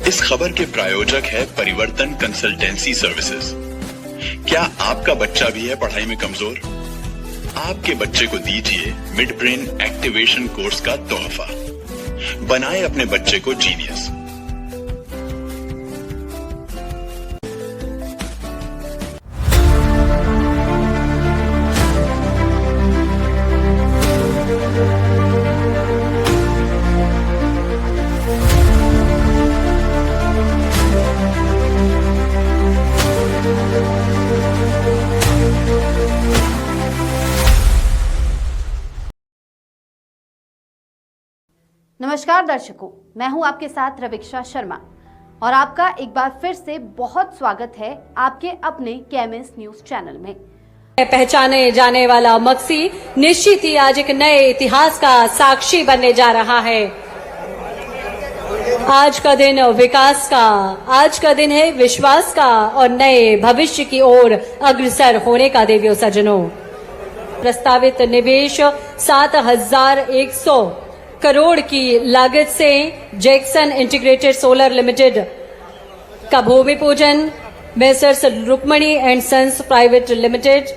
इस खबर के प्रायोजक है परिवर्तन कंसल्टेंसी सर्विसेज। क्या आपका बच्चा भी है पढ़ाई में कमजोर? आपके बच्चे को दीजिए मिड ब्रेन एक्टिवेशन कोर्स का तोहफा। बनाए अपने बच्चे को जीनियस। नमस्कार दर्शकों, मैं हूं आपके साथ रविक्षा शर्मा और आपका एक बार फिर से बहुत स्वागत है आपके अपने केएमएस न्यूज चैनल में। पहचाने जाने वाला मक्सी निश्चित ही आज एक नए इतिहास का साक्षी बनने जा रहा है। आज का दिन विकास का, आज का दिन है विश्वास का और नए भविष्य की ओर अग्रसर होने का। देवियों सज्जनों, प्रस्तावित निवेश 7,100 करोड़ की लागत से जैक्सन इंटीग्रेटेड सोलर लिमिटेड का भूमि पूजन messrs Rukmani and sons private limited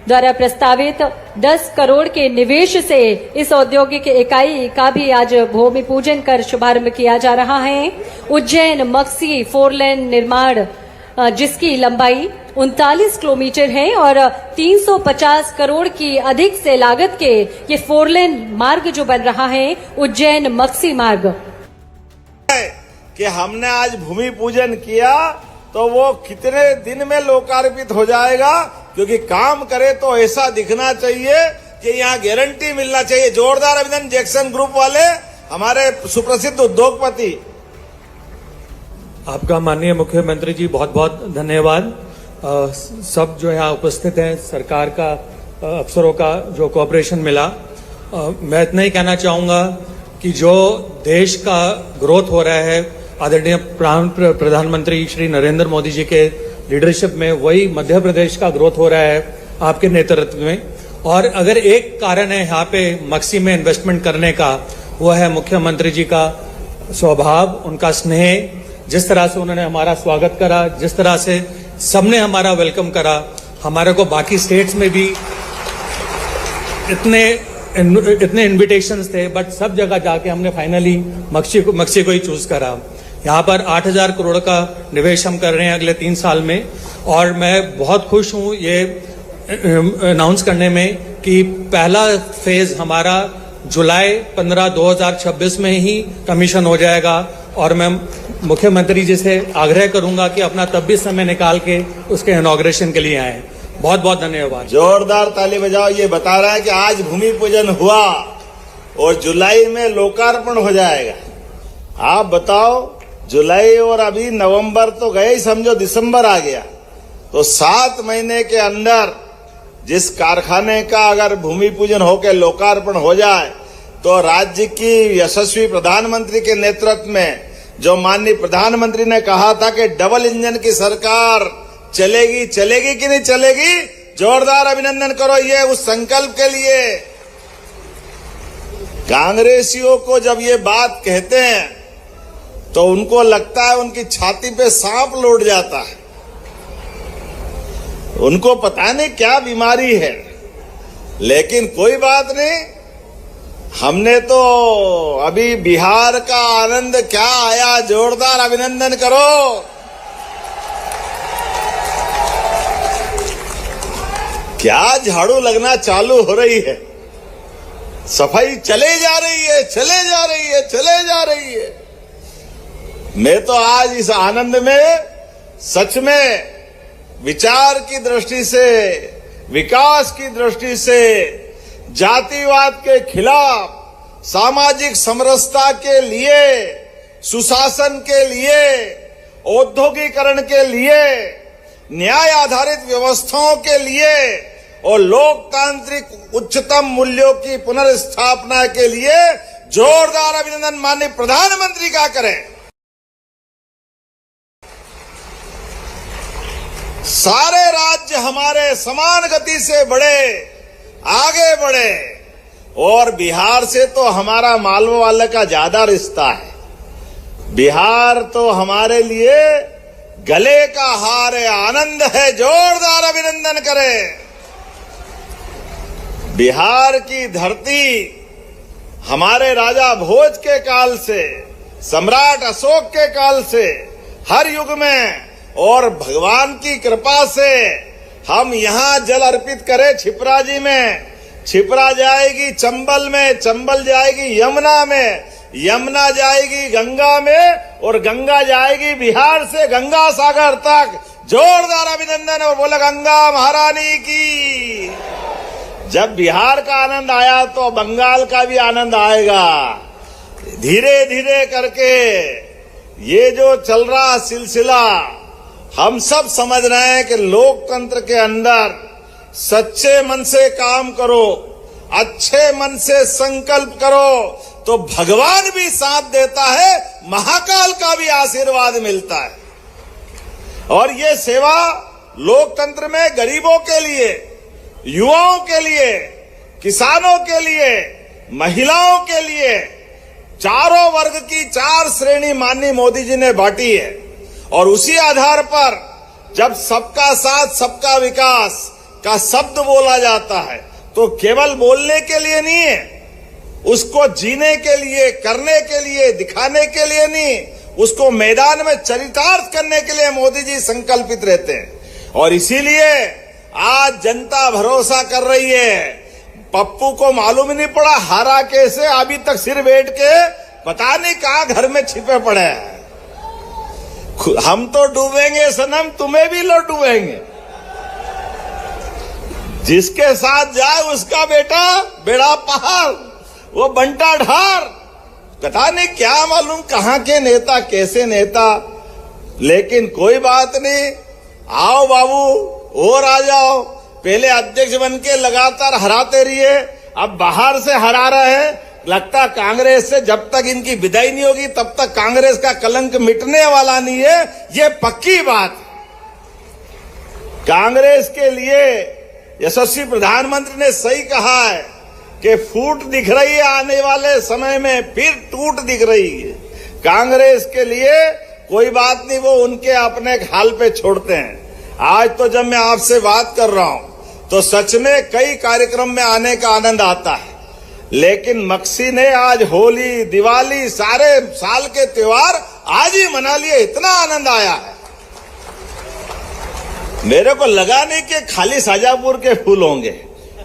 द्वारा प्रस्तावित 10 करोड़ के निवेश से इस औद्योगिक इकाई का भी आज भूमि पूजन कर शुभारंभ किया जा रहा है। उज्जैन मक्सी 4 लेन निर्माण जिसकी लंबाई 39 किलोमीटर है और 350 करोड़ की अधिक से लागत के ये 4 लेन मार्ग जो बन रहा है उज्जैन मक्सी मार्ग कि हमने आज भूमि पूजन किया तो वो कितने दिन में लोकार्पित हो जाएगा, क्योंकि काम करे तो ऐसा दिखना चाहिए कि यहाँ गारंटी मिलना चाहिए। जोरदार अभिनंदन जैक्सन ग्रुप वाले, हमारे सुप्रसिद्ध उद्योगपति। आपका माननीय मुख्यमंत्री जी बहुत बहुत धन्यवाद। सब जो यहाँ उपस्थित हैं, सरकार का अफसरों का जो कोऑपरेशन मिला। मैं इतना ही कहना चाहूँगा कि जो देश का ग्रोथ हो रहा है आदरणीय प्रधानमंत्री श्री नरेंद्र मोदी जी के लीडरशिप में, वही मध्य प्रदेश का ग्रोथ हो रहा है आपके नेतृत्व में। और अगर एक कारण है यहाँ पे मक्सी में इन्वेस्टमेंट करने का, वो है मुख्यमंत्री जी का स्वभाव, उनका स्नेह। जिस तरह से उन्होंने हमारा स्वागत करा, जिस तरह से सबने हमारा वेलकम करा, हमारे को बाकी स्टेट्स में भी इतने इनविटेशंस थे, बट सब जगह जाके हमने फाइनली मक्सी को ही चूज करा। यहाँ पर 8,000 करोड़ का निवेश हम कर रहे हैं अगले 3 साल में, और मैं बहुत खुश हूँ ये अनाउंस करने में कि पहला फेज हमारा जुलाई 15, 2026 में ही कमीशन हो जाएगा। और मैं मुख्यमंत्री जी से आग्रह करूंगा कि अपना तब भी समय निकाल के उसके इनॉग्रेशन के लिए आए। बहुत बहुत धन्यवाद। जोरदार ताली बजाओ। ये बता रहा है कि आज भूमि पूजन हुआ और जुलाई में लोकार्पण हो जाएगा। आप बताओ, जुलाई और अभी नवंबर तो गए, समझो दिसंबर आ गया, तो 7 महीने के अंदर जिस कारखाने का अगर भूमि पूजन होकर लोकार्पण हो जाए तो राज्य की यशस्वी प्रधानमंत्री के नेतृत्व में, जो माननीय प्रधानमंत्री ने कहा था कि डबल इंजन की सरकार चलेगी, चलेगी कि नहीं चलेगी? जोरदार अभिनंदन करो ये उस संकल्प के लिए। कांग्रेसियों को जब ये बात कहते हैं तो उनको लगता है उनकी छाती पे सांप लौट जाता है। उनको पता नहीं क्या बीमारी है, लेकिन कोई बात नहीं। हमने तो अभी बिहार का आनंद क्या आया, जोरदार अभिनंदन करो। क्या झाड़ू लगना चालू हो रही है, सफाई चले जा रही है, चले जा रही है, चले जा रही है। मैं तो आज इस आनंद में सच में विचार की दृष्टि से, विकास की दृष्टि से, जातिवाद के खिलाफ, सामाजिक समरसता के लिए, सुशासन के लिए, औद्योगिकरण के लिए, न्याय आधारित व्यवस्थाओं के लिए और लोकतांत्रिक उच्चतम मूल्यों की पुनर्स्थापना के लिए जोरदार अभिनंदन माननीय प्रधानमंत्री का करें। सारे राज्य हमारे समान गति से बढ़े, आगे बढ़े, और बिहार से तो हमारा मालवा वाले का ज्यादा रिश्ता है। बिहार तो हमारे लिए गले का हार है, आनंद है, जोरदार अभिनंदन करें। बिहार की धरती हमारे राजा भोज के काल से, सम्राट अशोक के काल से, हर युग में, और भगवान की कृपा से हम यहाँ जल अर्पित करें छिप्रा जी में, छिप्रा जाएगी चंबल में, चंबल जाएगी यमुना में, यमुना जाएगी गंगा में, और गंगा जाएगी बिहार से गंगा सागर तक। जोरदार अभिनंदन और बोले गंगा महारानी की। जब बिहार का आनंद आया तो बंगाल का भी आनंद आएगा। धीरे धीरे करके ये जो चल रहा सिलसिला, हम सब समझ रहे हैं कि लोकतंत्र के अंदर सच्चे मन से काम करो, अच्छे मन से संकल्प करो तो भगवान भी साथ देता है, महाकाल का भी आशीर्वाद मिलता है। और ये सेवा लोकतंत्र में गरीबों के लिए, युवाओं के लिए, किसानों के लिए, महिलाओं के लिए, चारों वर्ग की 4 श्रेणी माननीय मोदी जी ने बांटी है। और उसी आधार पर जब सबका साथ सबका विकास का शब्द बोला जाता है तो केवल बोलने के लिए नहीं है, उसको जीने के लिए, करने के लिए, दिखाने के लिए नहीं, उसको मैदान में चरितार्थ करने के लिए मोदी जी संकल्पित रहते हैं। और इसीलिए आज जनता भरोसा कर रही है। पप्पू को मालूम ही नहीं पड़ा हारा कैसे, अभी तक सिर बैठ के पता नहीं कहां घर में छिपे पड़े हैं। हम तो डूबेंगे सनम, तुम्हें भी लो डूबेंगे। जिसके साथ जाए उसका बेटा बेड़ा पहाड़, वो बंटा ढार। पता नहीं क्या मालूम कहां के नेता, कैसे नेता, लेकिन कोई बात नहीं। आओ बाबू, और आ जाओ। पहले अध्यक्ष बन के लगातार हराते रहिए, अब बाहर से हरा रहे हैं। लगता कांग्रेस से जब तक इनकी विदाई नहीं होगी तब तक कांग्रेस का कलंक मिटने वाला नहीं है, ये पक्की बात। कांग्रेस के लिए यशस्वी प्रधानमंत्री ने सही कहा है कि फूट दिख रही है, आने वाले समय में फिर टूट दिख रही है। कांग्रेस के लिए कोई बात नहीं, वो उनके अपने हाल पे छोड़ते हैं। आज तो जब मैं आपसे बात कर रहा हूं तो सच में कई कार्यक्रम में आने का आनंद आता है, लेकिन मक्सी ने आज होली, दिवाली, सारे साल के त्योहार आज ही मना लिए, इतना आनंद आया है। मेरे को लगा नहीं कि खाली शाजापुर के फूल होंगे,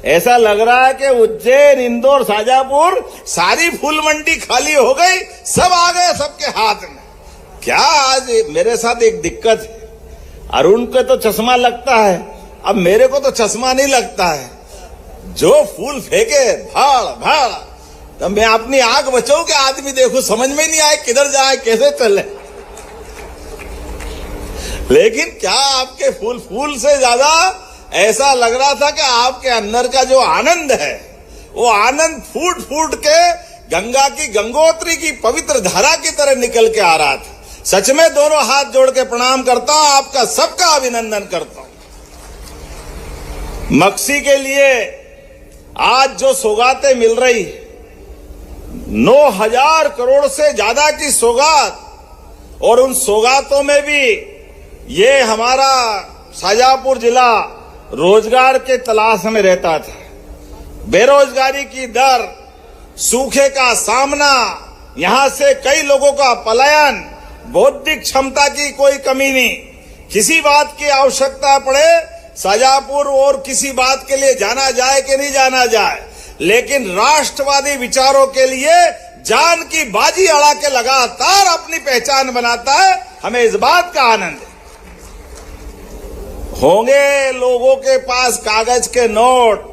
ऐसा लग रहा है कि उज्जैन, इंदौर, शाजापुर सारी फूल मंडी खाली हो गई, सब आ गए सबके हाथ में। क्या आज मेरे साथ एक दिक्कत है, अरुण को तो चश्मा लगता है, अब मेरे को तो चश्मा नहीं लगता है। जो फूल फेंके भाड़ भाड़, तब मैं अपनी आंख बचाऊं कि आदमी देखूं, समझ में नहीं आए किधर जाए, कैसे चले। लेकिन क्या आपके फूल से ज्यादा ऐसा लग रहा था कि आपके अंदर का जो आनंद है, वो आनंद फूट फूट के गंगा की, गंगोत्री की पवित्र धारा की तरह निकल के आ रहा था। सच में दोनों हाथ जोड़ के प्रणाम करता हूं, आपका सबका अभिनंदन करता हूं। मक्सी के लिए आज जो सौगातें मिल रही, 9,000 करोड़ से ज्यादा की सौगात, और उन सौगातों में भी ये हमारा शाजापुर जिला रोजगार के तलाश में रहता था। बेरोजगारी की दर, सूखे का सामना, यहां से कई लोगों का पलायन, बौद्धिक क्षमता की कोई कमी नहीं। किसी बात की आवश्यकता पड़े शाजापुर और किसी बात के लिए जाना जाए कि नहीं जाना जाए, लेकिन राष्ट्रवादी विचारों के लिए जान की बाजी अड़ा के लगातार अपनी पहचान बनाता है। हमें इस बात का आनंद है। होंगे लोगों के पास कागज के नोट,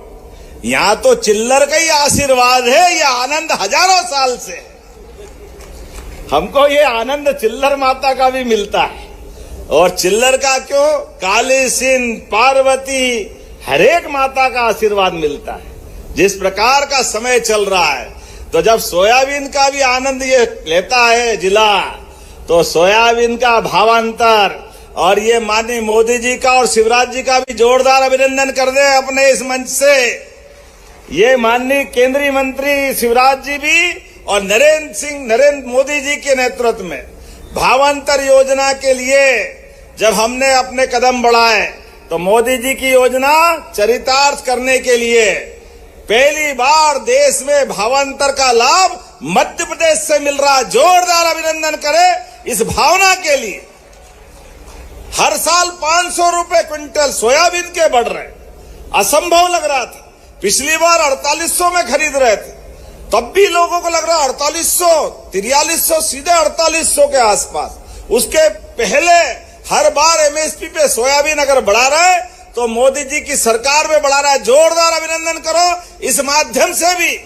यहां तो चिल्लर का ही आशीर्वाद है, ये आनंद हजारों साल से। हमको ये आनंद चिल्लर माता का भी मिलता है। और चिल्लर का क्यों, काली सिंध, पार्वती, हरेक माता का आशीर्वाद मिलता है। जिस प्रकार का समय चल रहा है, तो जब सोयाबीन का भी आनंद ये लेता है जिला, तो सोयाबीन का भावांतर, और ये माननीय मोदी जी का और शिवराज जी का भी जोरदार अभिनंदन कर दे अपने इस मंच से। ये माननीय केंद्रीय मंत्री शिवराज जी भी और नरेंद्र मोदी जी के नेतृत्व में भावांतर योजना के लिए जब हमने अपने कदम बढ़ाए तो मोदी जी की योजना चरितार्थ करने के लिए पहली बार देश में भावांतर का लाभ मध्य प्रदेश से मिल रहा। जोरदार अभिनंदन करें इस भावना के लिए। हर साल 500 रुपए क्विंटल सोयाबीन के बढ़ रहे, असंभव लग रहा था। पिछली बार 4800 में खरीद रहे थे, तब भी लोगों को लग रहा 4800, 4300, सीधे 4800 के आसपास। उसके पहले हर बार एमएसपी पे सोयाबीन अगर बढ़ा रहा है तो मोदी जी की सरकार में बढ़ा रहा है। जोरदार अभिनंदन करो इस माध्यम से भी।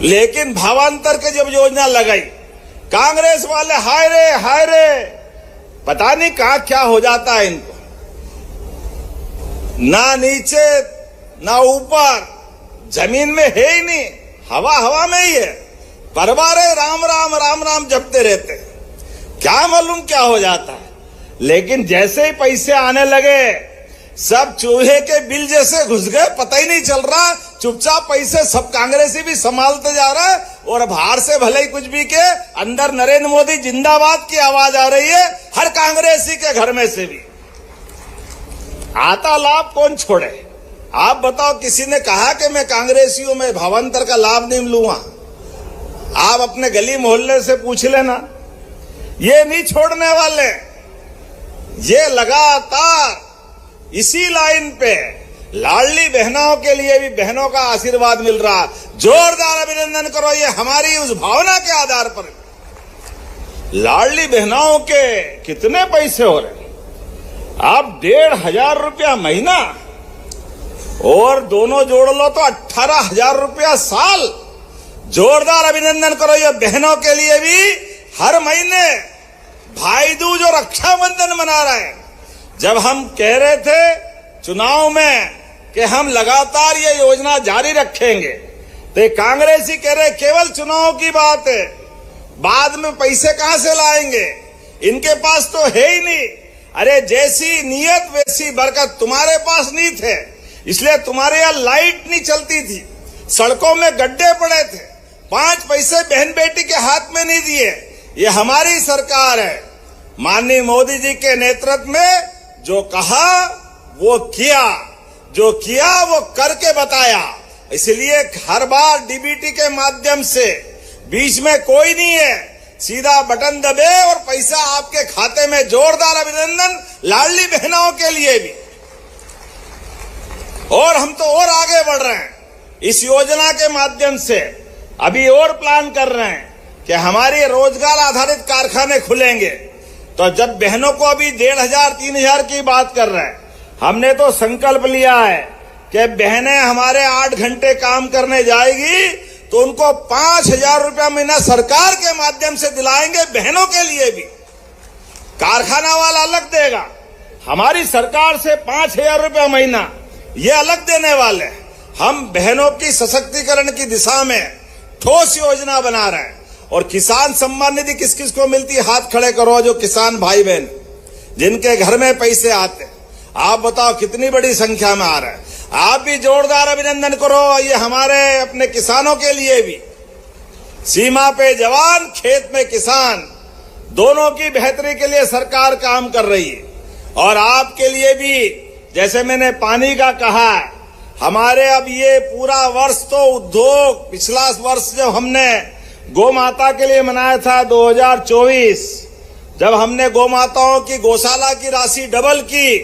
लेकिन भावांतर के जब योजना लगाई, कांग्रेस वाले हाय रे, पता नहीं कहां क्या हो जाता है इनको, ना नीचे ना ऊपर, जमीन में है ही नहीं, हवा में ही है। परवारे राम राम राम राम जपते रहते, क्या मालूम क्या हो जाता है। लेकिन जैसे ही पैसे आने लगे सब चूहे के बिल जैसे घुस गए, पता ही नहीं चल रहा। चुपचाप पैसे सब कांग्रेसी भी संभालते जा रहा है और बाहर से भले ही कुछ भी के अंदर नरेंद्र मोदी जिंदाबाद की आवाज आ रही है हर कांग्रेसी के घर में से भी। आता लाभ कौन छोड़े? आप बताओ, किसी ने कहा कि मैं कांग्रेसियों में भावांतर का लाभ नहीं लूंगा? आप अपने गली मोहल्ले से पूछ लेना, ये नहीं छोड़ने वाले। ये लगातार इसी लाइन पे लाडली बहनों के लिए भी बहनों का आशीर्वाद मिल रहा। जोरदार अभिनंदन करो, ये हमारी उस भावना के आधार पर। लाडली बहनों के कितने पैसे हो रहे? आप 1500 रुपया महीना और दोनों जोड़ लो तो 18,000 रुपया साल। जोरदार अभिनंदन करो ये बहनों के लिए भी। हर महीने भाई दूज और रक्षाबंधन मना रहे हैं। जब हम कह रहे थे चुनाव में कि हम लगातार ये योजना जारी रखेंगे, तो कांग्रेसी कह रहे केवल चुनाव की बात है, बाद में पैसे कहां से लाएंगे, इनके पास तो है ही नहीं। अरे जैसी नीयत वैसी बरकत, तुम्हारे पास नहीं थे इसलिए तुम्हारे यहां लाइट नहीं चलती थी, सड़कों में गड्ढे पड़े थे, 5 पैसे बहन बेटी के हाथ में नहीं दिए। ये हमारी सरकार है। माननीय मोदी जी के नेतृत्व में जो कहा वो किया, जो किया वो करके बताया। इसलिए हर बार डीबीटी के माध्यम से बीच में कोई नहीं है, सीधा बटन दबे और पैसा आपके खाते में। जोरदार अभिनंदन लाडली बहनों के लिए भी। और हम तो और आगे बढ़ रहे हैं इस योजना के माध्यम से। अभी और प्लान कर रहे हैं कि हमारे रोजगार आधारित कारखाने खुलेंगे। तो जब बहनों को अभी 1,500 3,000 की बात कर रहे हैं, हमने तो संकल्प लिया है कि बहनें हमारे 8 घंटे काम करने जाएगी तो उनको 5,000 रुपया महीना सरकार के माध्यम से दिलाएंगे। बहनों के लिए भी कारखाना वाला अलग देगा, हमारी सरकार से 5,000 रुपया महीना ये अलग देने वाले। हम बहनों की सशक्तिकरण की दिशा में ठोस योजना बना रहे हैं। और किसान सम्मान निधि किस किस को मिलती है? हाथ खड़े करो जो किसान भाई बहन जिनके घर में पैसे आते, आप बताओ कितनी बड़ी संख्या में आ रहा है। आप भी जोरदार अभिनंदन करो। ये हमारे अपने किसानों के लिए भी, सीमा पे जवान खेत में किसान, दोनों की बेहतरी के लिए सरकार काम कर रही है। और आपके लिए भी, जैसे मैंने पानी का कहा, हमारे अब ये पूरा वर्ष तो उद्योग, पिछला वर्ष जब हमने गौ माता के लिए मनाया था 2024, जब हमने गौ माताओं की गौशाला की राशि डबल की,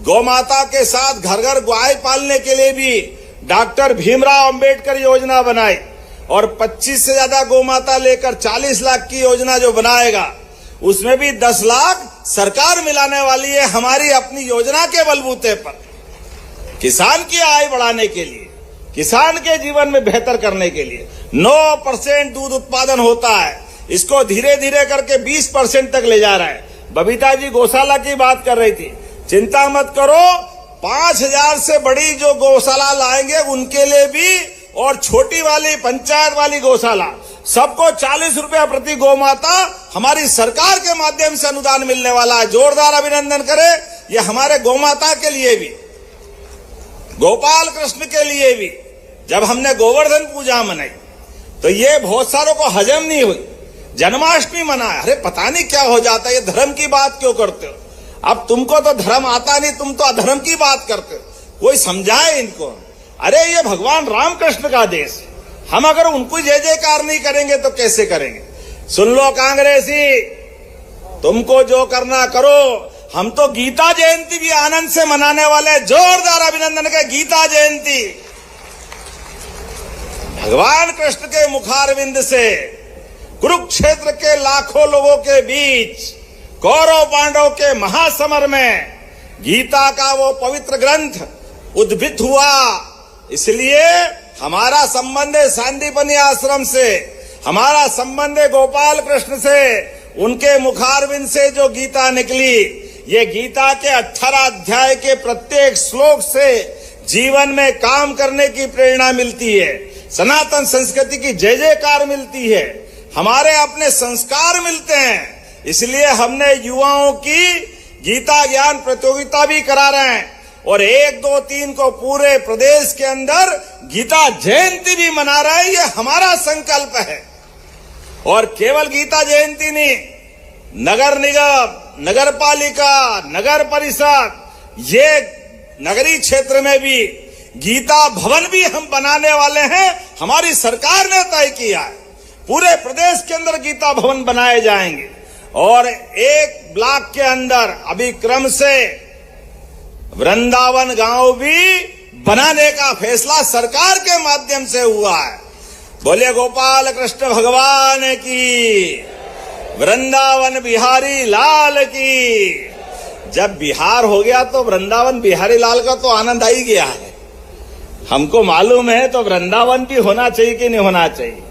गौ माता के साथ घर घर गाय पालने के लिए भी डॉक्टर भीमराव अंबेडकर योजना बनाई और 25 से ज्यादा गौ माता लेकर 40 लाख की योजना जो बनाएगा उसमें भी 10 लाख सरकार मिलाने वाली है हमारी अपनी योजना के बलबूते पर। किसान की आय बढ़ाने के लिए, किसान के जीवन में बेहतर करने के लिए 9% दूध उत्पादन होता है, इसको धीरे धीरे करके 20% तक ले जा रहा है। बबीता जी गौशाला की बात कर रही थी, चिंता मत करो, 5,000 से बड़ी जो गौशाला लाएंगे उनके लिए भी, और छोटी वाली पंचायत वाली गौशाला सबको 40 रुपया प्रति गौ माता हमारी सरकार के माध्यम से अनुदान मिलने वाला है। जोरदार अभिनंदन करें ये हमारे गौ माता के लिए भी, गोपाल कृष्ण के लिए भी। जब हमने गोवर्धन पूजा मनाई तो ये बहुत सारों को हजम नहीं हुई। जन्माष्टमी मनाए। अरे पता नहीं क्या हो जाता है, ये धर्म की बात क्यों करते हो? अब तुमको तो धर्म आता नहीं, तुम तो अधर्म की बात करते हो। कोई समझाए इनको। अरे ये भगवान रामकृष्ण का देश, हम अगर उनको जय जयकार नहीं करेंगे तो कैसे करेंगे? सुन लो कांग्रेसी, तुमको जो करना करो। हम तो गीता जयंती भी आनंद से मनाने वाले। जोरदार अभिनंदन के गीता जयंती। भगवान कृष्ण के मुखारविंद से कुरुक्षेत्र के लाखों लोगों के बीच कौरव पांडव के महासमर में गीता का वो पवित्र ग्रंथ उद्भित हुआ। इसलिए हमारा संबंध है सांदीपनि आश्रम से, हमारा संबंध है गोपाल कृष्ण से। उनके मुखारविंद से जो गीता निकली, ये गीता के 18 अध्याय के प्रत्येक श्लोक से जीवन में काम करने की प्रेरणा मिलती है, सनातन संस्कृति की जय जयकार मिलती है, हमारे अपने संस्कार मिलते हैं। इसलिए हमने युवाओं की गीता ज्ञान प्रतियोगिता भी करा रहे हैं और 1, 2, 3 को पूरे प्रदेश के अंदर गीता जयंती भी मना रहे हैं। ये हमारा संकल्प है। और केवल गीता जयंती नहीं, नगर निगम, नगर पालिका, नगर परिषद, ये नगरीय क्षेत्र में भी गीता भवन भी हम बनाने वाले हैं। हमारी सरकार ने तय किया है, पूरे प्रदेश के अंदर गीता भवन बनाए जाएंगे। और एक ब्लॉक के अंदर अभी क्रम से वृंदावन गांव भी बनाने का फैसला सरकार के माध्यम से हुआ है। बोले गोपाल कृष्ण भगवान की, वृंदावन बिहारी लाल की। जब बिहार हो गया तो वृंदावन बिहारी लाल का तो आनंद आ ही गया है। हमको मालूम है तो वृंदावन भी होना चाहिए कि नहीं होना चाहिए।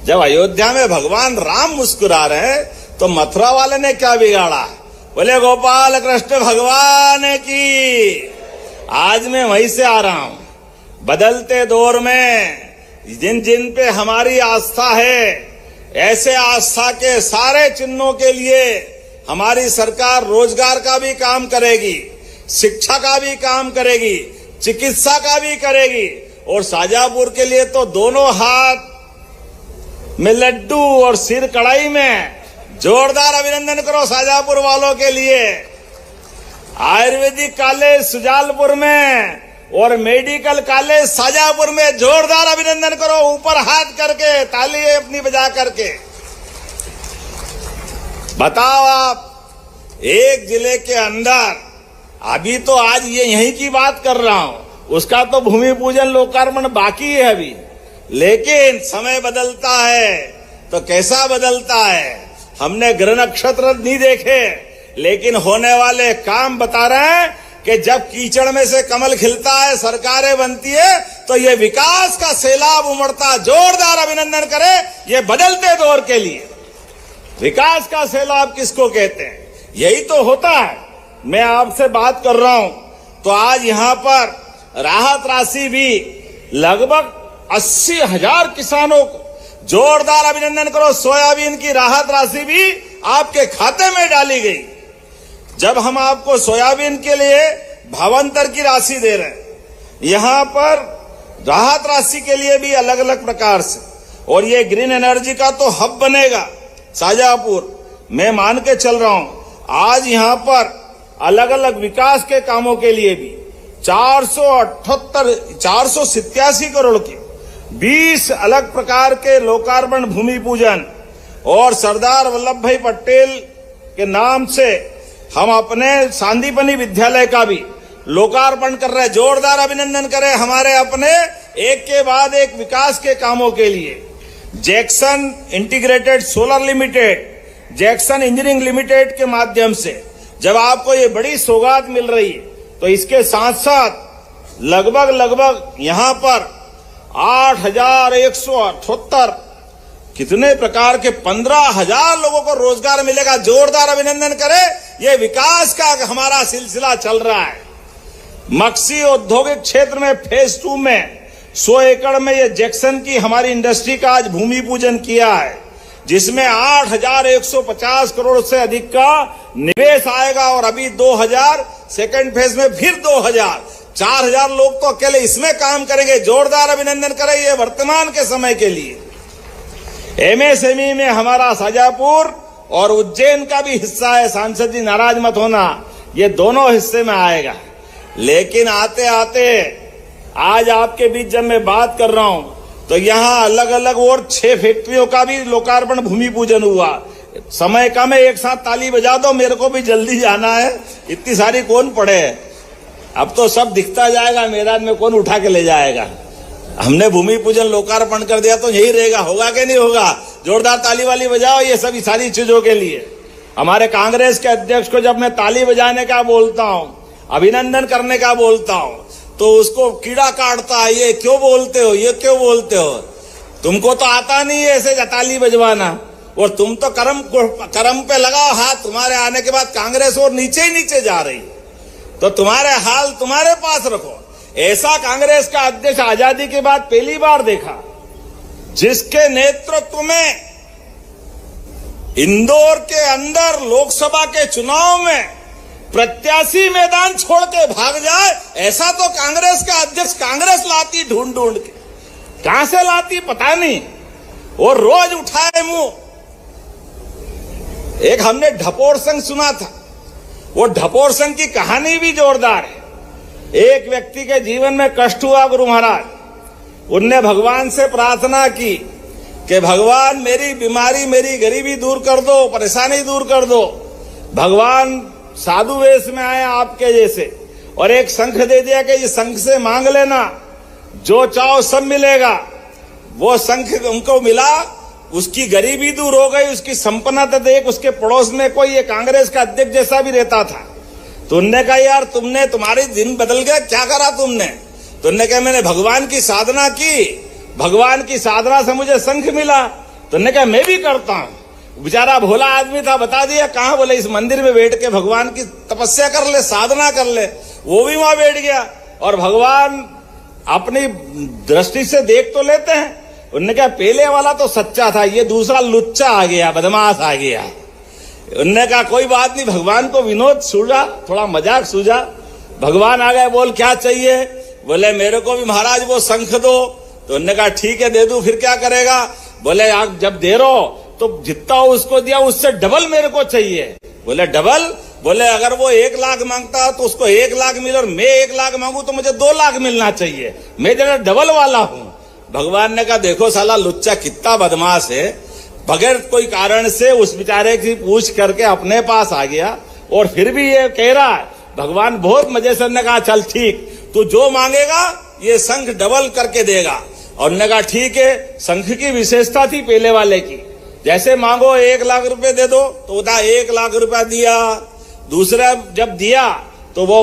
जब अयोध्या में भगवान राम मुस्कुरा रहे हैं तो मथुरा वाले ने क्या बिगाड़ा? बोले गोपाल कृष्ण भगवान की। आज मैं वहीं से आ रहा हूं। बदलते दौर में जिन जिन पे हमारी आस्था है, ऐसे आस्था के सारे चिन्हों के लिए हमारी सरकार रोजगार का भी काम करेगी, शिक्षा का भी काम करेगी, चिकित्सा का भी करेगी। और शाजापुर के लिए तो दोनों हाथ में लड्डू और सिर कढ़ाई में। जोरदार अभिनंदन करो शाजापुर वालों के लिए। आयुर्वेदिक कॉलेज सुजालपुर में और मेडिकल कॉलेज शाजापुर में। जोरदार अभिनंदन करो, ऊपर हाथ करके, ताली अपनी बजा करके। बताओ आप, एक जिले के अंदर अभी तो आज ये यहीं की बात कर रहा हूं, उसका तो भूमि पूजन लोकार्पण बाकी है अभी। लेकिन समय बदलता है तो कैसा बदलता है? हमने ग्रह नक्षत्र नहीं देखे, लेकिन होने वाले काम बता रहे हैं कि जब कीचड़ में से कमल खिलता है, सरकारें बनती है, तो ये विकास का सैलाब उमड़ता। जोरदार अभिनंदन करें ये बदलते दौर के लिए। विकास का सैलाब किसको कहते हैं? यही तो होता है। मैं आपसे बात कर रहा हूं तो आज यहां पर राहत राशि भी लगभग 80,000 किसानों को, जोरदार अभिनंदन करो, सोयाबीन की राहत राशि भी आपके खाते में डाली गई। जब हम आपको सोयाबीन के लिए भावांतर की राशि दे रहे हैं, यहां पर राहत राशि के लिए भी अलग अलग प्रकार से। और ये ग्रीन एनर्जी का तो हब बनेगा शाजापुर। मैं मान के चल रहा हूं आज यहां पर अलग अलग विकास के कामों के लिए भी 487 करोड़ के 20 अलग प्रकार के लोकार्पण, भूमि पूजन और सरदार वल्लभ भाई पटेल के नाम से हम अपने सांदीपनि विद्यालय का भी लोकार्पण कर रहे हैं। जोरदार अभिनंदन करें हमारे अपने एक के बाद एक विकास के कामों के लिए। Jackson integrated solar limited, Jackson engineering limited के माध्यम से जब आपको ये बड़ी सौगात मिल रही है तो इसके साथ साथ लगभग यहां पर 8,178 कितने प्रकार के 15,000 लोगों को रोजगार मिलेगा। जोरदार अभिनंदन करें, ये विकास का हमारा सिलसिला चल रहा है। मक्सी औद्योगिक क्षेत्र में फेज 2 में 100 एकड़ में ये जैक्सन की हमारी इंडस्ट्री का आज भूमि पूजन किया है, जिसमें 8,150 करोड़ से अधिक का निवेश आएगा। और अभी 2,000 सेकेंड फेज में फिर 4,000 लोग तो अकेले इसमें काम करेंगे। जोरदार अभिनंदन करें ये वर्तमान के समय के लिए। एमएसएमई में हमारा शाजापुर और उज्जैन का भी हिस्सा है। सांसद जी नाराज मत होना, ये दोनों हिस्से में आएगा। लेकिन आते आते आज आपके बीच जब मैं बात कर रहा हूं तो यहां अलग अलग और 6 फैक्ट्रियों का भी लोकार्पण भूमि पूजन हुआ। समय कम है, एक साथ ताली बजा दो, मेरे को भी जल्दी जाना है। इतनी सारी कौन पढ़े, अब तो सब दिखता जाएगा, मैदान में कौन उठा के ले जाएगा। हमने भूमि पूजन लोकार्पण कर दिया तो यही रहेगा, होगा कि नहीं होगा? जोरदार ताली वाली बजाओ ये सभी सारी चीजों के लिए। हमारे कांग्रेस के अध्यक्ष को जब मैं ताली बजाने का बोलता हूं, अभिनंदन करने का बोलता हूं, तो उसको कीड़ा काटता है, ये क्यों बोलते हो, ये क्यों बोलते हो? तुमको तो आता नहीं है ऐसे ताली बजवाना, और तुम तो कर्म पे लगाओ हाथ। तुम्हारे आने के बाद कांग्रेस और नीचे ही नीचे जा रही है, तो तुम्हारे हाल तुम्हारे पास रखो। ऐसा कांग्रेस का अध्यक्ष आजादी के बाद पहली बार देखा, जिसके नेतृत्व में इंदौर के अंदर लोकसभा के चुनाव में प्रत्याशी मैदान छोड़ के भाग जाए। ऐसा तो कांग्रेस का अध्यक्ष कांग्रेस लाती ढूंढ ढूंढ के, कहां से लाती पता नहीं, और रोज उठाए मुंह। एक हमने ढपोर संघ सुना था, वो ढपोर संघ की कहानी भी जोरदार है। एक व्यक्ति के जीवन में कष्ट हुआ गुरु महाराज, उनने भगवान से प्रार्थना की कि भगवान मेरी बीमारी, मेरी गरीबी दूर कर दो, परेशानी दूर कर दो। भगवान साधु वेश में आए आपके जैसे, और एक शंख दे दिया कि ये शंख से मांग लेना, जो चाहो सब मिलेगा। वो शंख उनको मिला, उसकी गरीबी दूर हो गई, उसकी संपन्नता देख उसके पड़ोस में कोई ये कांग्रेस का अध्यक्ष जैसा भी रहता था। तो उनने कहा यार तुमने, तुम्हारे दिन बदल गए, क्या करा तुमने? तो उनने कहा मैंने भगवान की साधना की, भगवान की साधना से मुझे शंख मिला। तो उनने कहा मैं भी करता हूं। बेचारा भोला आदमी था, बता दिया कहां, बोले इस मंदिर में बैठ के भगवान की तपस्या कर ले, साधना कर ले। वो भी वहां बैठ गया, और भगवान अपनी दृष्टि से देख तो लेते हैं। उन्होंने कहा पहले वाला तो सच्चा था, ये दूसरा लुच्चा आ गया, बदमाश आ गया। उन्होंने कहा कोई बात नहीं, भगवान को विनोद सूझा, थोड़ा मजाक सूझा। भगवान आ गए, बोल क्या चाहिए? बोले मेरे को भी महाराज वो शंख दो। तो उन्होंने कहा ठीक है दे दूं, फिर क्या करेगा? बोले आप जब दे रहो तो जितना उसको दिया उससे डबल मेरे को चाहिए। बोले डबल? बोले अगर वो 1 लाख मांगता तो उसको 1 लाख मिले, और मैं 1 लाख मांगू तो मुझे 2 लाख मिलना चाहिए, मैं जरा डबल वाला हूं। भगवान ने कहा देखो साला लुच्चा कितना बदमाश है, बगैर कोई कारण से उस बेचारे की पूछ करके अपने पास आ गया, और फिर भी ये कह रहा है। भगवान बहुत मजे से ने कहा चल ठीक, तू जो मांगेगा ये शंख डबल करके देगा। और उन्होंने कहा ठीक है। शंख की विशेषता थी पहले वाले की, जैसे मांगो 1 लाख रुपए दे दो, तो उदा 1 लाख रुपया दिया। दूसरा जब दिया तो वो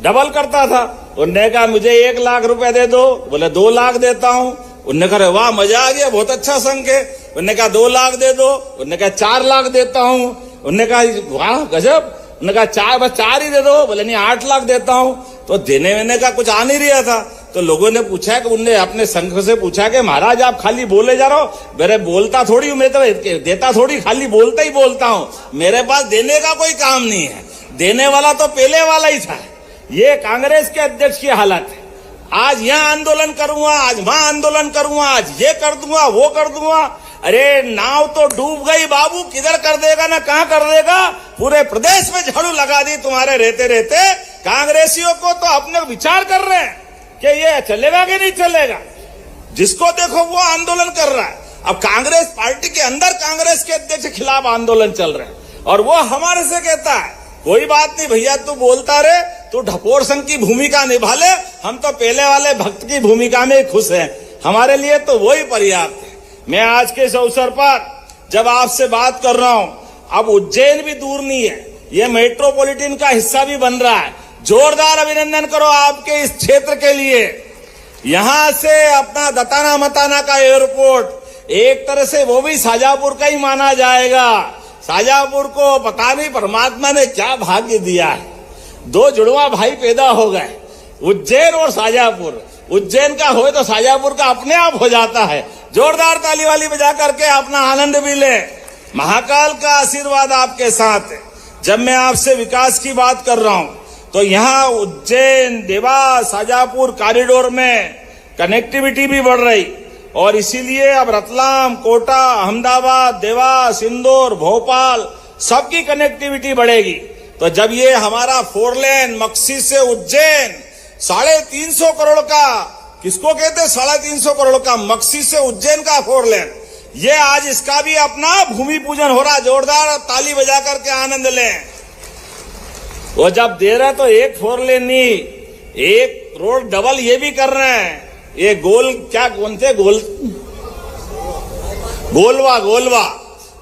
डबल करता था। उन्होंने कहा मुझे 1 लाख रुपया दे दो, बोले 2 लाख देता हूं। उन्होंने कहा वाह मजा आ गया, बहुत अच्छा शंख है। उन्होंने कहा 2 लाख दे दो, उन्होंने कहा 4 लाख देता हूं। उन्होंने कहा वाह गजब, उन्होंने कहा बस 4 ही दे दो, बोले नहीं 8 लाख देता हूं। तो देने वेने का कुछ आ नहीं रहा था। तो लोगों ने पूछा कि उनने अपने शंख से पूछा कि महाराज आप खाली बोले जा रहे हो, मेरे बोलता थोड़ी हूं, मैं तो देता थोड़ी, खाली बोलता ही बोलता हूं, मेरे पास देने का कोई काम नहीं है। देने वाला तो पहले वाला ही था। ये कांग्रेस के अध्यक्ष की हालत है। आज यहां आंदोलन करूंगा, आज वहां आंदोलन करूंगा, आज ये कर दूंगा, वो कर दूंगा। अरे नाव तो डूब गई बाबू, किधर कर देगा ना कहां कर देगा। पूरे प्रदेश में झाड़ू लगा दी तुम्हारे रहते रहते। कांग्रेसियों को तो अपने विचार कर रहे हैं कि ये चलेगा कि नहीं चलेगा। जिसको देखो वो आंदोलन कर रहा है। अब कांग्रेस पार्टी के अंदर कांग्रेस के अध्यक्ष के खिलाफ आंदोलन चल रहे हैं, और वो हमारे से कहता है कोई बात नहीं भैया, तू बोलता रहे, तू ढपोर संघ की भूमिका निभा ले, हम तो पहले वाले भक्त की भूमिका में खुश हैं, हमारे लिए तो वही पर्याप्त है। मैं आज के इस अवसर पर जब आपसे बात कर रहा हूं, अब उज्जैन भी दूर नहीं है, ये मेट्रोपॉलिटन का हिस्सा भी बन रहा है। जोरदार अभिनंदन करो आपके इस क्षेत्र के लिए। यहां से अपना दताना मताना का एयरपोर्ट एक तरह से वो भी शाजापुर का ही माना जाएगा। शाजापुर को पता नहीं परमात्मा ने क्या भाग्य दिया है, 2 जुड़वा भाई पैदा हो गए, उज्जैन और शाजापुर। उज्जैन का हो तो शाजापुर का अपने आप हो जाता है। जोरदार ताली वाली बजा करके अपना आनंद भी ले। महाकाल का आशीर्वाद आपके साथ है। जब मैं आपसे विकास की बात कर रहा हूं तो यहाँ उज्जैन, देवास, शाजापुर कॉरिडोर में कनेक्टिविटी भी बढ़ रही। और इसीलिए अब रतलाम, कोटा, अहमदाबाद, देवास, इंदौर, भोपाल सबकी कनेक्टिविटी बढ़ेगी। तो जब ये हमारा 4 लेन मक्सी से उज्जैन 350 करोड़ का, किसको कहते हैं 350 करोड़ का, मक्सी से उज्जैन का 4 लेन, ये आज इसका भी अपना भूमि पूजन हो रहा। जोरदार ताली बजा करके आनंद लें। वो जब दे रहे तो एक 4 लेन नहीं, एक रोड डबल ये भी कर रहे हैं। ये कौन से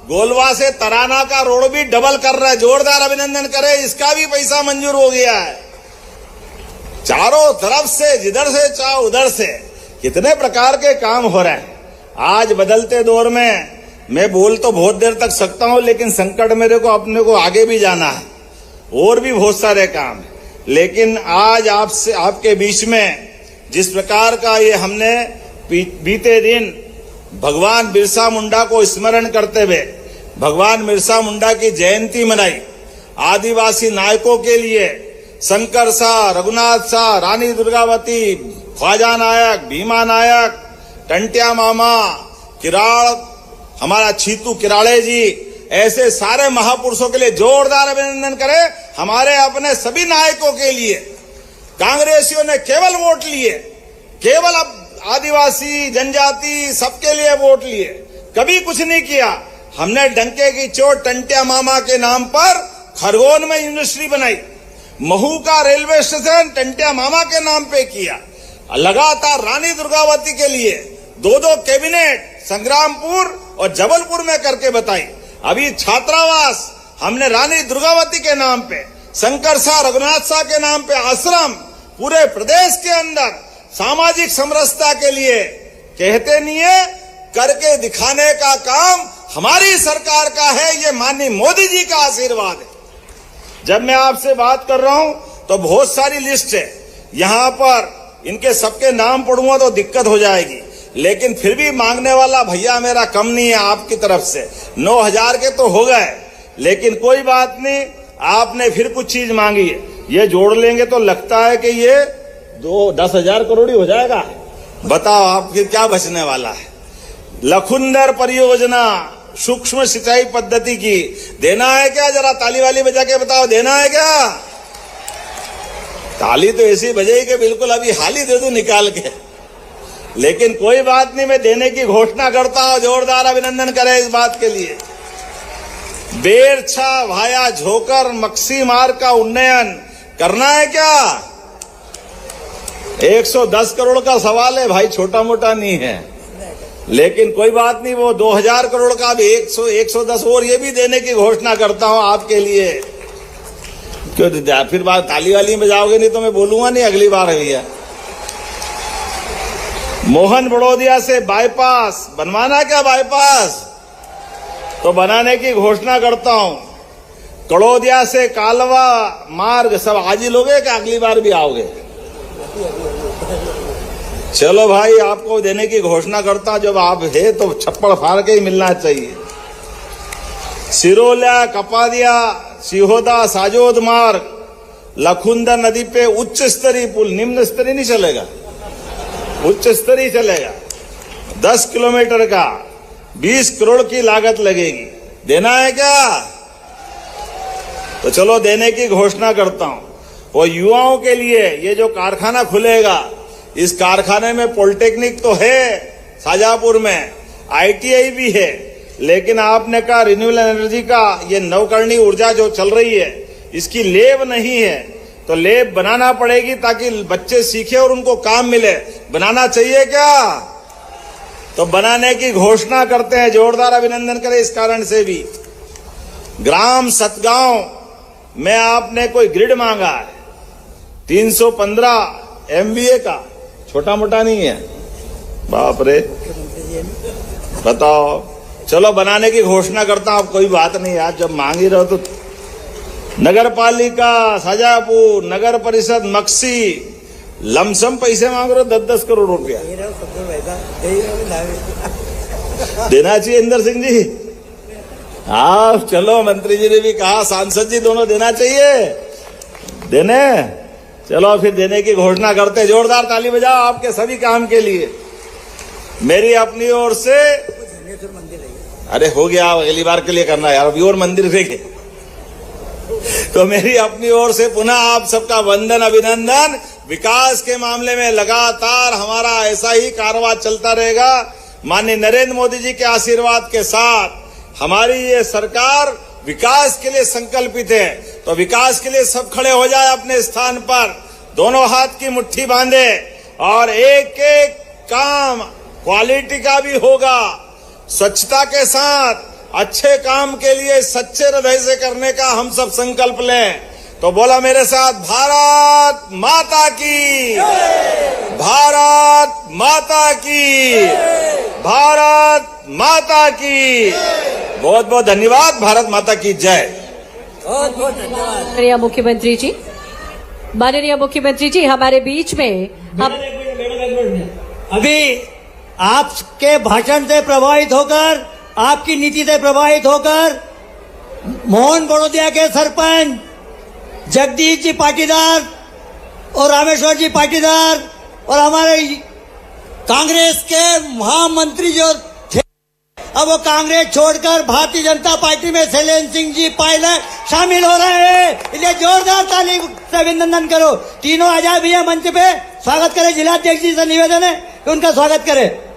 गोलवा से तराना का रोड भी डबल कर रहा है। जोरदार अभिनंदन करें, इसका भी पैसा मंजूर हो गया है। चारों तरफ से, जिधर से चाहो उधर से कितने प्रकार के काम हो रहे हैं। आज बदलते दौर में मैं बोल तो बहुत देर तक सकता हूं, लेकिन संकट मेरे को अपने को आगे भी जाना है, और भी बहुत सारे काम है। लेकिन आज आपसे, आपके बीच में जिस प्रकार का ये हमने बीते दिन भगवान बिरसा मुंडा को स्मरण करते हुए भगवान बिरसा मुंडा की जयंती मनाई, आदिवासी नायकों के लिए शंकर शाह, रघुनाथ शाह, रानी दुर्गावती, ख्वाजा नायक, भीमा नायक, टंटिया मामा, किराड़, हमारा छीतू किराड़े जी, ऐसे सारे महापुरुषों के लिए जोरदार अभिनंदन करें। हमारे अपने सभी नायकों के लिए कांग्रेसियों ने केवल वोट लिए, केवल अब आदिवासी जनजाति सबके लिए वोट लिए, कभी कुछ नहीं किया। हमने डंके की चोट टंटिया मामा के नाम पर खरगोन में यूनिवर्सिटी बनाई, महू का रेलवे स्टेशन टंटिया मामा के नाम पे किया, लगातार रानी दुर्गावती के लिए 2 कैबिनेट संग्रामपुर और जबलपुर में करके बताई। अभी छात्रावास हमने रानी दुर्गावती के नाम पे, शंकर शाह, रघुनाथ शाह के नाम पे आश्रम पूरे प्रदेश के अंदर सामाजिक समरसता के लिए कहते नहीं है, करके दिखाने का काम हमारी सरकार का है। ये माननीय मोदी जी का आशीर्वाद है। जब मैं आपसे बात कर रहा हूं तो बहुत सारी लिस्ट है, यहां पर इनके सबके नाम पढ़ूंगा तो दिक्कत हो जाएगी, लेकिन फिर भी मांगने वाला भैया मेरा कम नहीं है आपकी तरफ से। 9,000 के तो हो गए, लेकिन कोई बात नहीं, आपने फिर कुछ चीज मांगी है, ये जोड़ लेंगे तो लगता है कि ये 10,000 करोड़ ही हो जाएगा। बताओ आप फिर क्या बचने वाला है। लखुंदर परियोजना सूक्ष्म सिंचाई पद्धति की देना है क्या? जरा ताली वाली बजा के बताओ, देना है क्या? ताली तो ऐसी बजाई कि बिल्कुल अभी हाल ही दे दूं निकाल के, लेकिन कोई बात नहीं, मैं देने की घोषणा करता हूं। जोरदार अभिनंदन करें इस बात के लिए। बेरछा भाया झोकर मक्सी मार्ग का उन्नयन करना है क्या? 110 करोड़ का सवाल है भाई, छोटा मोटा नहीं है, लेकिन कोई बात नहीं, वो 2,000 करोड़ का भी 110 और ये भी देने की घोषणा करता हूं आपके लिए। क्यों फिर बात ताली वाली में जाओगे? नहीं तो मैं बोलूंगा नहीं अगली बार भैया। मोहन बड़ौदिया से बाईपास बनवाना क्या? बाईपास तो बनाने की घोषणा करता हूं। कड़ौदिया से कालवा मार्ग सब आज ही लोगे क्या अगली बार भी आओगे? चलो भाई, आपको देने की घोषणा करता, जब आप है तो छप्पड़ फाड़ के ही मिलना चाहिए। सिरोला, कपादिया, सिहोदा, साजोद मार्ग, लखुंदर नदी पे उच्च स्तरीय पुल, निम्न स्तरीय नहीं चलेगा, उच्च स्तरीय चलेगा, 10 किलोमीटर का 20 करोड़ की लागत लगेगी। देना है क्या? तो चलो देने की घोषणा करता हूं। और युवाओं के लिए ये जो कारखाना खुलेगा, इस कारखाने में पॉलिटेक्निक तो है शाजापुर में, ITI भी है, लेकिन आपने कहा रिन्यूएबल एनर्जी का ये नवकरणीय ऊर्जा जो चल रही है, इसकी लेब नहीं है, तो लेब बनाना पड़ेगी ताकि बच्चे सीखे और उनको काम मिले। बनाना चाहिए क्या? तो बनाने की घोषणा करते हैं। जोरदार अभिनंदन करें इस कारण से भी। ग्राम सतगांव में आपने कोई ग्रिड मांगा है 315 MVA का, छोटा मोटा नहीं है, बाप रे, बताओ। चलो बनाने की घोषणा करता हूं, कोई बात नहीं यार, जब मांग ही रहो तो। नगर पालिका शाजापुर, नगर परिषद मक्सी, लमसम पैसे मांग रहे हो 10-10 करोड़ रुपया। देना चाहिए इंदर सिंह जी। हाँ चलो, मंत्री जी ने भी कहा, सांसद जी दोनों देना चाहिए, देने। चलो फिर देने की घोषणा करते। जोरदार ताली बजाओ आपके सभी काम के लिए। मेरी अपनी ओर से, अरे हो गया, अगली बार के लिए करना यार, अभी और मंदिर देखे। तो मेरी अपनी ओर से पुनः आप सबका वंदन, अभिनंदन। विकास के मामले में लगातार हमारा ऐसा ही कारवां चलता रहेगा। माननीय नरेंद्र मोदी जी के आशीर्वाद के साथ हमारी ये सरकार विकास के लिए संकल्पित है। तो विकास के लिए सब खड़े हो जाए अपने स्थान पर, दोनों हाथ की मुट्ठी बांधे और एक एक काम क्वालिटी का भी होगा, स्वच्छता के साथ अच्छे काम के लिए सच्चे हृदय से करने का हम सब संकल्प लें। तो बोला मेरे साथ, भारत माता की, भारत माता की, भारत माता की। बहुत बहुत धन्यवाद। भारत माता की जय। बहुत बहुत धन्यवाद माननीय मुख्यमंत्री जी। माननीय मुख्यमंत्री जी, हमारे बीच में हम अभी आपके भाषण से प्रभावित होकर, आपकी नीति से प्रभावित होकर मोहन बड़ोदिया के सरपंच जगदीश जी पाटीदार और रामेश्वर जी पाटीदार और हमारे कांग्रेस के महामंत्री जो थे, अब वो कांग्रेस छोड़कर भारतीय जनता पार्टी में शैलेंद्र सिंह जी पायलट शामिल हो रहे हैं। इसलिए जोरदार ताली से अभिनंदन करो। तीनों आ जाए भैया मंच पे, स्वागत करें। जिलाध्यक्ष जी से निवेदन है कि उनका स्वागत करें।